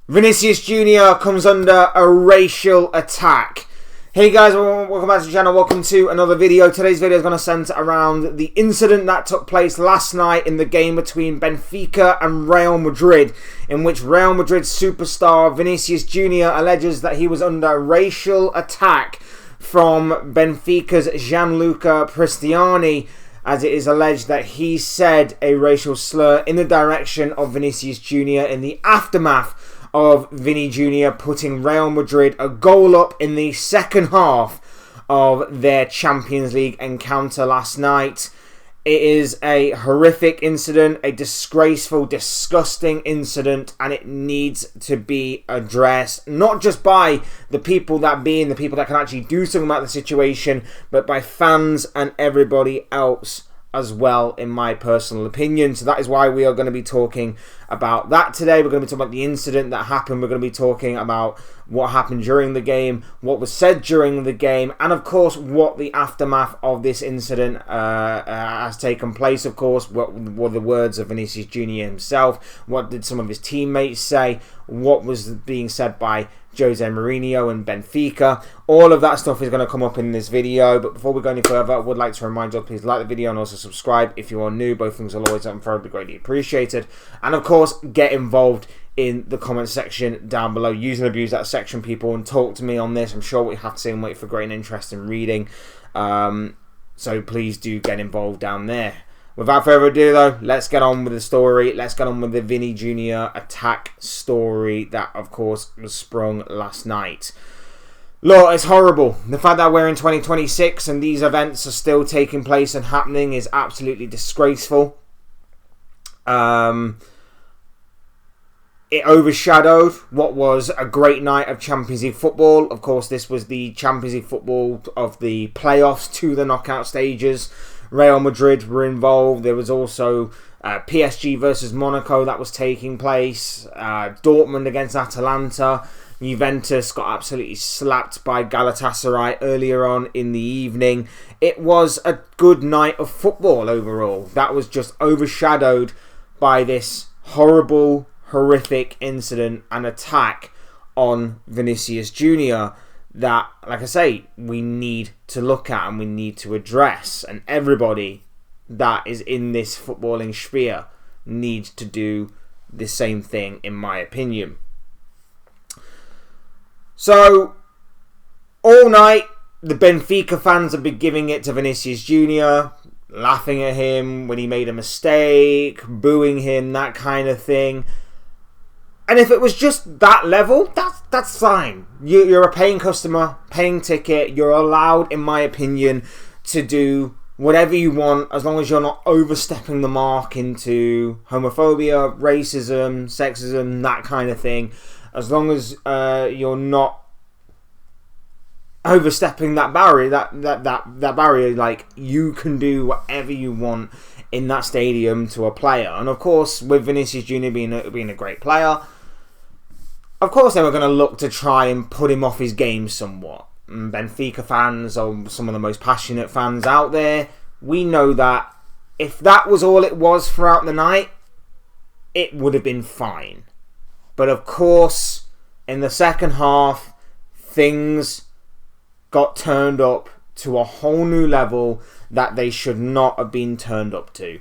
Vinicius Jr. comes under a racial attack. Hey guys, welcome back to the channel, welcome to another video. Today's video is going to centre around the incident that took place last night in the game between Benfica and Real Madrid, in which Real Madrid superstar Vinicius Jr. alleges that he was under racial attack from Benfica's Gianluca Prestiani, as it is alleged that he said a racial slur in the direction of Vinicius Jr. in the aftermath of Vini Jr. putting Real Madrid a goal up in the second half of their Champions League encounter last night. It is a horrific incident, a disgraceful, disgusting incident, and it needs to be addressed, not just by the people that can actually do something about the situation, but by fans and everybody else as well, in my personal opinion. So that is why we are going to be talking about that today. We're going to be talking about the incident that happened. We're going to be talking about what happened during the game, what was said during the game, and of course what the aftermath of this incident has taken place. Of course, what were the words of Vinicius Jr. himself? What did some of his teammates say? What was being said by Jose Mourinho and Benfica? All of that stuff is going to come up in this video. But before we go any further, I would like to remind you, please like the video and also subscribe if you are new. Both things will always be greatly appreciated. And of course, get involved in the comment section down below. Use and abuse that section, people, and talk to me on this. I'm sure what you have to say and wait for great interest in reading. So please do get involved down there. Without further ado though, let's get on with the story. Let's get on with the Vini Jr. attack story that of course was sprung last night. Look, it's horrible. The fact that we're in 2026 and these events are still taking place and happening is absolutely disgraceful. It overshadowed what was a great night of Champions League football. Of course, this was the Champions League football of the playoffs to the knockout stages. Real Madrid were involved. There was also PSG versus Monaco that was taking place. Dortmund against Atalanta. Juventus got absolutely slapped by Galatasaray earlier on in the evening. It was a good night of football overall. That was just overshadowed by this horrible, horrific incident and attack on Vinicius Jr. that, like I say, we need to look at and we need to address. And everybody that is in this footballing sphere needs to do the same thing, in my opinion. So, all night, the Benfica fans have been giving it to Vinicius Jr., laughing at him when he made a mistake, booing him, that kind of thing. And if it was just that level, that's fine. You're a paying customer, paying ticket. You're allowed, in my opinion, to do whatever you want as long as you're not overstepping the mark into homophobia, racism, sexism, that kind of thing. As long as you're not overstepping that barrier, that barrier, like, you can do whatever you want in that stadium to a player. And of course, with Vinicius Jr. being a great player, of course they were going to look to try and put him off his game somewhat. Benfica fans are some of the most passionate fans out there. We know that if that was all it was throughout the night, it would have been fine. But of course, in the second half, things got turned up to a whole new level that they should not have been turned up to.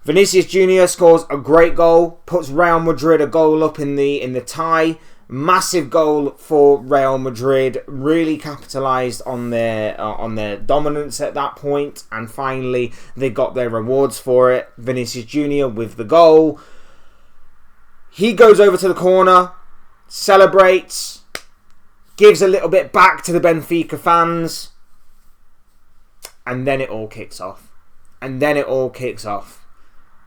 Vinicius Jr. scores a great goal, puts Real Madrid a goal up in the tie. Massive goal for Real Madrid, really capitalised on their dominance at that point, and finally they got their rewards for it. Vinicius Jr. with the goal. He goes over to the corner, celebrates, gives a little bit back to the Benfica fans, and then it all kicks off.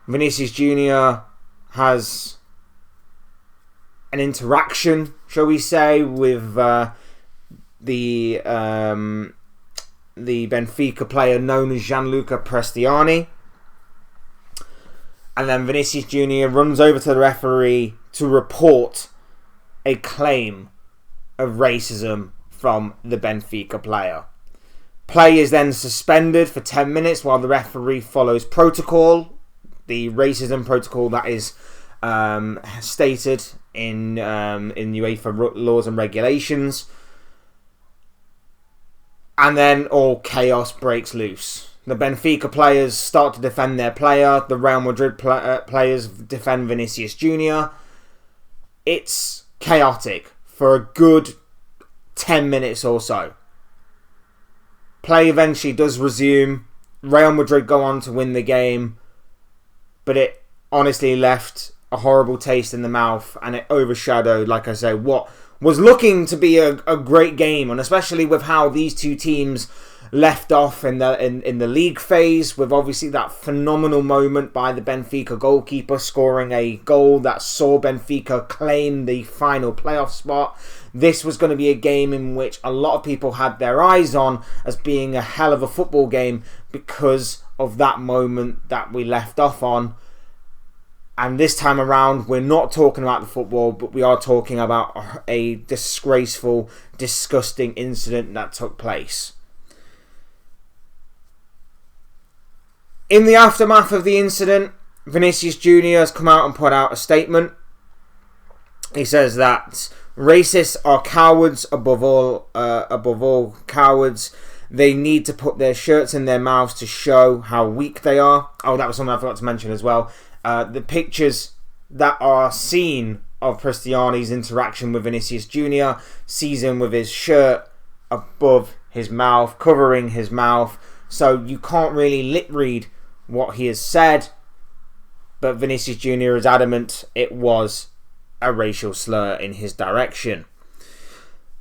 Vinicius Jr. has an interaction, shall we say, with the Benfica player known as Gianluca Prestiani. And then Vinicius Jr. runs over to the referee to report a claim of racism from the Benfica player. Play is then suspended for 10 minutes while the referee follows protocol, the racism protocol that is stated in UEFA laws and regulations. And then all chaos breaks loose. The Benfica players start to defend their player. The Real Madrid players defend Vinicius Jr. It's chaotic for a good 10 minutes or so. Play eventually does resume. Real Madrid go on to win the game. But it honestly left a horrible taste in the mouth. And it overshadowed, like I say, what was looking to be a great game, and especially with how these two teams left off in the league phase, with obviously that phenomenal moment by the Benfica goalkeeper scoring a goal that saw Benfica claim the final playoff spot. This was going to be a game in which a lot of people had their eyes on as being a hell of a football game because of that moment that we left off on. And this time around, we're not talking about the football, but we are talking about a disgraceful, disgusting incident that took place. In the aftermath of the incident, Vinicius Jr has come out and put out a statement. He says that racists are cowards above all cowards. They need to put their shirts in their mouths to show how weak they are. Oh, that was something I forgot to mention as well. The pictures that are seen of Cristiano's interaction with Vinicius Jr. sees him with his shirt above his mouth, covering his mouth. So you can't really lip read what he has said. But Vinicius Jr. is adamant it was a racial slur in his direction.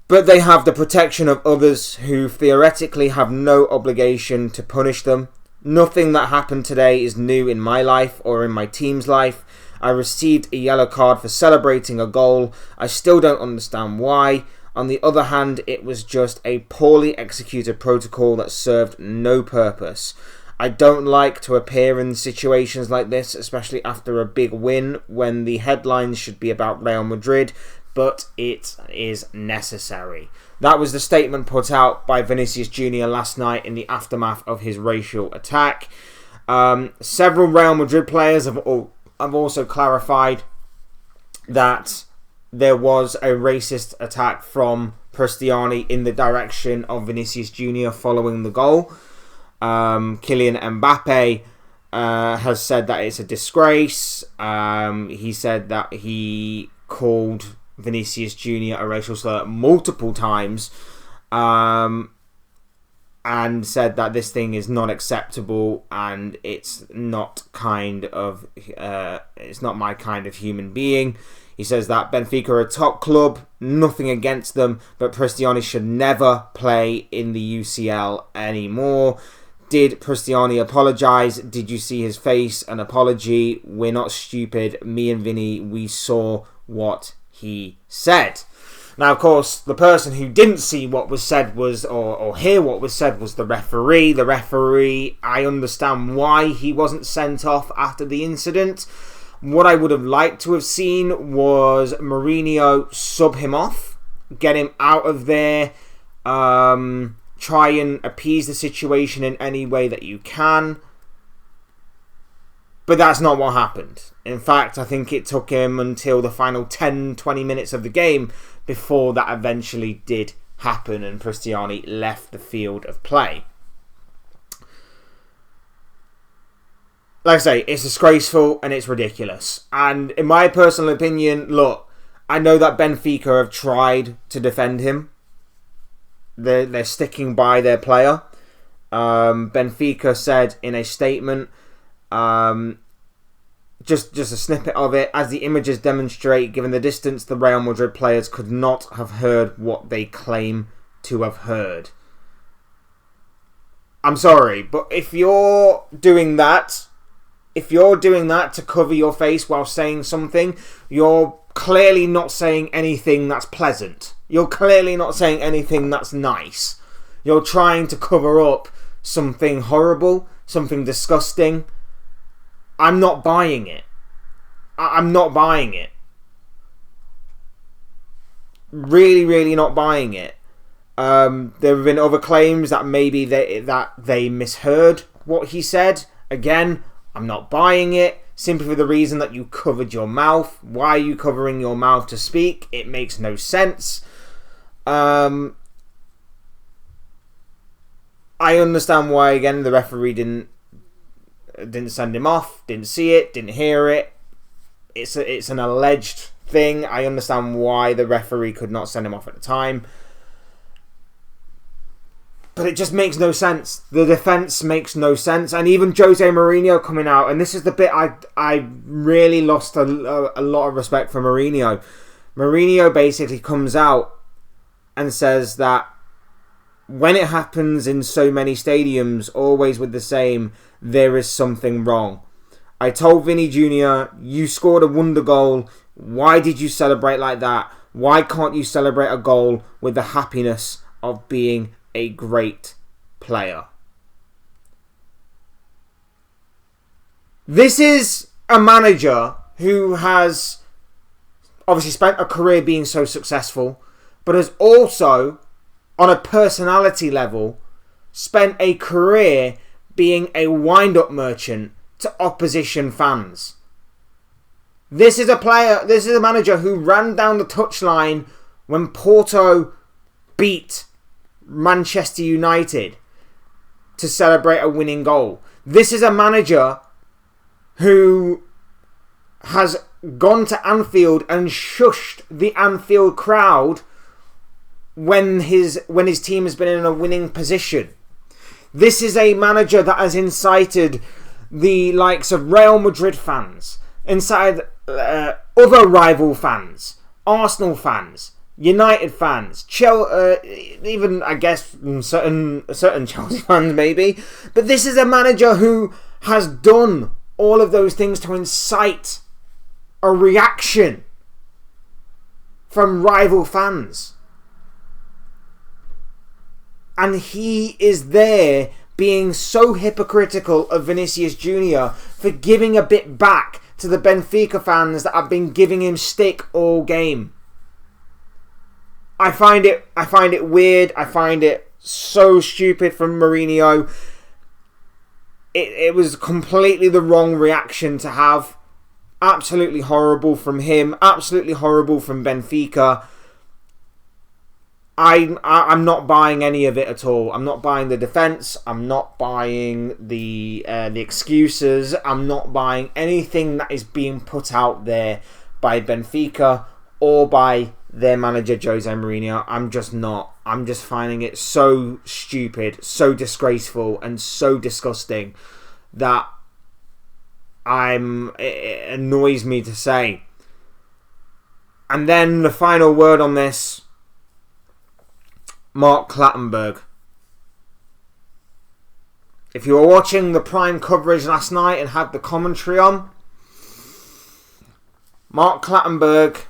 But they have the protection of others who theoretically have no obligation to punish them. Nothing that happened today is new in my life or in my team's life. I received a yellow card for celebrating a goal. I still don't understand why. On the other hand, it was just a poorly executed protocol that served no purpose. I don't like to appear in situations like this, especially after a big win when the headlines should be about Real Madrid, but it is necessary. That was the statement put out by Vinicius Jr. last night in the aftermath of his racial attack. Several Real Madrid players have also clarified that there was a racist attack from Cristiano in the direction of Vinicius Jr. following the goal. Kylian Mbappe has said that it's a disgrace. He said that he called Vinicius Jr. a racial slur multiple times, and said that this thing is not acceptable and it's not it's not my kind of human being. He says that Benfica are a top club, nothing against them, but Cristiano should never play in the UCL anymore. Did Cristiano apologise? Did you see his face? An apology? We're not stupid. Me and Vini, we saw what he said. Now, of course, the person who didn't see what was said was, or hear what was said, was the referee. The referee, I understand why he wasn't sent off after the incident. What I would have liked to have seen was Mourinho sub him off, get him out of there, try and appease the situation in any way that you can. But that's not what happened. In fact, I think it took him until the final 10-20 minutes of the game before that eventually did happen and Cristiano left the field of play. Like I say, it's disgraceful and it's ridiculous. And in my personal opinion, look, I know that Benfica have tried to defend him. They're sticking by their player. Benfica said in a statement, just a snippet of it, as the images demonstrate, given the distance, the Real Madrid players could not have heard what they claim to have heard. I'm sorry, but if you're doing that to cover your face while saying something, you're clearly not saying anything that's pleasant. You're clearly not saying anything that's nice. You're trying to cover up something horrible, something disgusting. I'm not buying it. I'm not buying it. Really, really not buying it. There have been other claims that maybe they misheard what he said. Again, I'm not buying it. simply for the reason that you covered your mouth. Why are you covering your mouth to speak? It makes no sense. I understand why, again, the referee didn't send him off, didn't see it, didn't hear it. It's an alleged thing. I understand why the referee could not send him off at the time. But it just makes no sense. The defence makes no sense. And even Jose Mourinho coming out, and this is the bit I really lost a lot of respect for Mourinho. Mourinho basically comes out and says that when it happens in so many stadiums, always with the same, there is something wrong. I told Vini Jr, you scored a wonder goal. Why did you celebrate like that? Why can't you celebrate a goal with the happiness of being a great player? This is a manager who has obviously spent a career being so successful, but has also, on a personality level, spent a career being a wind-up merchant to opposition fans. This is a manager who ran down the touchline when Porto beat Manchester United to celebrate a winning goal. This is a manager who has gone to Anfield and shushed the Anfield crowd when his team has been in a winning position. This is a manager that has incited the likes of Real Madrid fans, incited other rival fans, Arsenal fans, United fans, even I guess certain Chelsea fans maybe. But this is a manager who has done all of those things to incite a reaction from rival fans. And he is there being so hypocritical of Vinicius Jr for giving a bit back to the Benfica fans that have been giving him stick all game. I find it weird. I find it so stupid from Mourinho. It was completely the wrong reaction to have. Absolutely horrible from him. Absolutely horrible from Benfica. I'm not buying any of it at all. I'm not buying the defence. I'm not buying the excuses. I'm not buying anything that is being put out there by Benfica or by their manager Jose Mourinho. I'm just not. I'm just finding it so stupid, so disgraceful, and so disgusting that it annoys me to say. And then the final word on this. Mark Clattenburg. If you were watching the Prime coverage last night and had the commentary on, Mark Clattenburg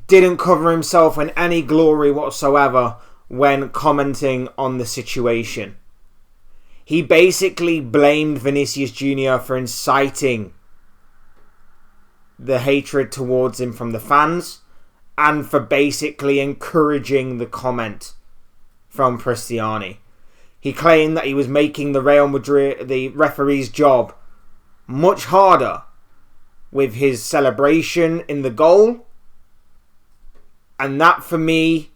didn't cover himself in any glory whatsoever when commenting on the situation. He basically blamed Vinicius Jr for inciting the hatred towards him from the fans, and for basically encouraging the comment from Cristiani. He claimed that he was making the referee's job much harder with his celebration in the goal. And that, for me,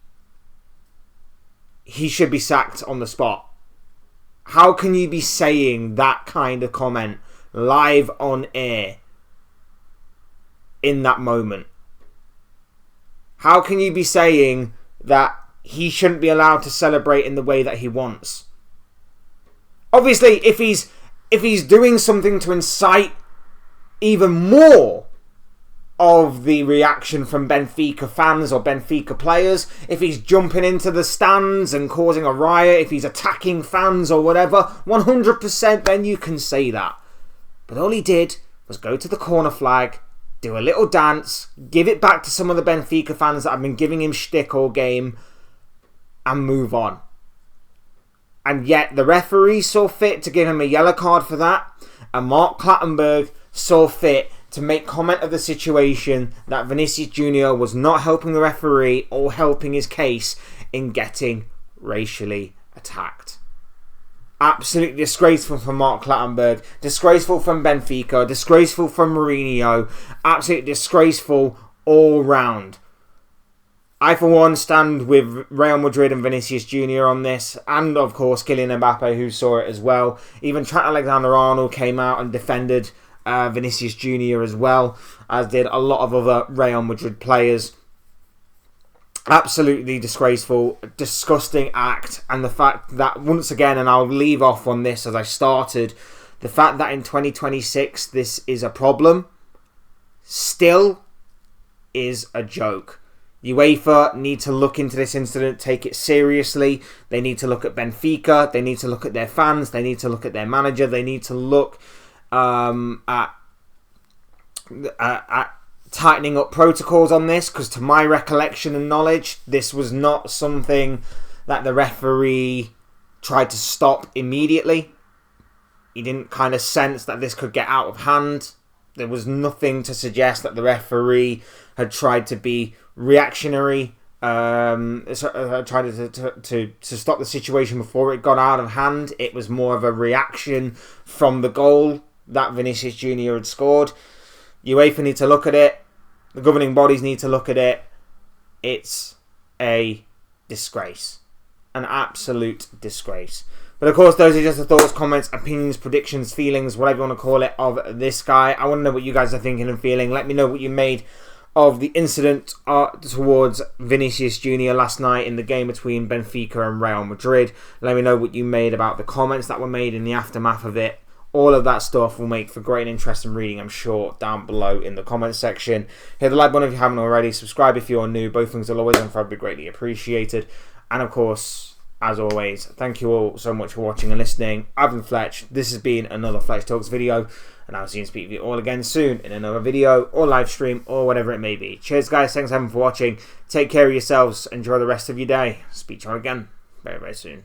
he should be sacked on the spot. How can you be saying that kind of comment live on air in that moment? How can you be saying that he shouldn't be allowed to celebrate in the way that he wants? Obviously, if he's doing something to incite even more of the reaction from Benfica fans or Benfica players, if he's jumping into the stands and causing a riot, if he's attacking fans or whatever, 100% then you can say that. But all he did was go to the corner flag, do a little dance, give it back to some of the Benfica fans that have been giving him shtick all game, and move on. And yet the referee saw fit to give him a yellow card for that, and Mark Clattenburg saw fit to make comment of the situation that Vinicius Jr was not helping the referee or helping his case in getting racially attacked. Absolutely disgraceful from Mark Clattenburg, disgraceful from Benfica, disgraceful from Mourinho, absolutely disgraceful all round. I, for one, stand with Real Madrid and Vinicius Jr on this, and of course Kylian Mbappe, who saw it as well. Even Trent Alexander-Arnold came out and defended Vinicius Jr as well, as did a lot of other Real Madrid players. Absolutely disgraceful, disgusting act, and the fact that, once again, and I'll leave off on this as I started, the fact that in 2026 this is a problem still is a joke. UEFA need to look into this incident, take it seriously. They need to look at Benfica, they need to look at their fans, they need to look at their manager, they need to look at tightening up protocols on this, because to my recollection and knowledge, this was not something that the referee tried to stop immediately. He didn't kind of sense that this could get out of hand. There was nothing to suggest that the referee had tried to be reactionary, tried to stop the situation before it got out of hand. It was more of a reaction from the goal that Vinicius Jr had scored. UEFA need to look at it. The governing bodies need to look at it. It's a disgrace. An absolute disgrace. But of course, those are just the thoughts, comments, opinions, predictions, feelings, whatever you want to call it, of this guy. I want to know what you guys are thinking and feeling. Let me know what you made of the incident towards Vinicius Jr last night in the game between Benfica and Real Madrid. Let me know what you made about the comments that were made in the aftermath of it. All of that stuff will make for great and interesting reading, I'm sure, down below in the comments section. Hit the like button if you haven't already. Subscribe if you're new. Both things will always and forever be greatly appreciated. And of course, as always, thank you all so much for watching and listening. I've been Fletch. This has been another Fletch Talks video. And I'll see you and speak with you all again soon in another video or live stream or whatever it may be. Cheers, guys. Thanks everyone for watching. Take care of yourselves. Enjoy the rest of your day. Speak to you all again very, very soon.